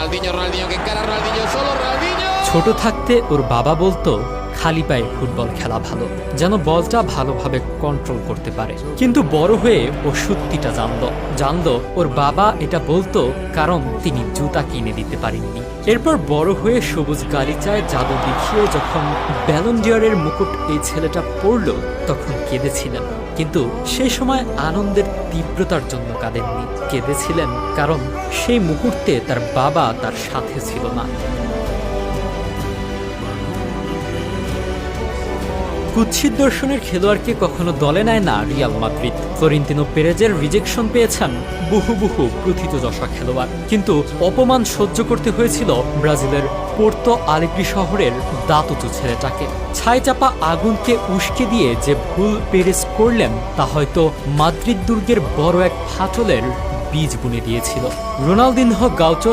Ronaldinho que encara, Ronaldinho solo, Ronaldinho. ছোট থাকতে ওর বাবা বলতো খালি পায়ে ফুটবল খেলা ভালো, যেন বলটা ভালোভাবে কন্ট্রোল করতে পারে। কিন্তু বড় হয়ে ও সত্যিটা জানলো ওর বাবা এটা বলতো কারণ তিনি জুতা কিনে দিতে পারেননি। এরপর বড় হয়ে সবুজ গালিচায় জাদু দেখিয়ে যখন ব্যালন ডি'অরের মুকুট এই ছেলেটা পরল তখন কেঁদেছিলেন। কিন্তু সেই সময় আনন্দের তীব্রতার জন্য কাঁদেননি, কেঁদেছিলেন কারণ সেই মুহূর্তে তার বাবা তার সাথে ছিল না। কুৎসিত দর্শনের খেলোয়াড়কে কখনো দলে নেয় না রিয়াল মাদ্রিদ। ফ্লোরেন্তিনো পেরেজের রিজেকশন পেয়েছেন বহু প্রথিতযশা খেলোয়াড়, কিন্তু অপমান সহ্য করতে হয়েছিল ব্রাজিলের পোর্তো আলেগ্রি শহরের দাতুচু ছেলেটাকে। ছাইচাপা আগুনকে উস্কে দিয়ে যে ভুল পেরেজ করলেন তা হয়তো মাদ্রিদ দুর্গের বড় এক ফাটলের বীজ বুনে দিয়েছিল। Ronaldinho gaucho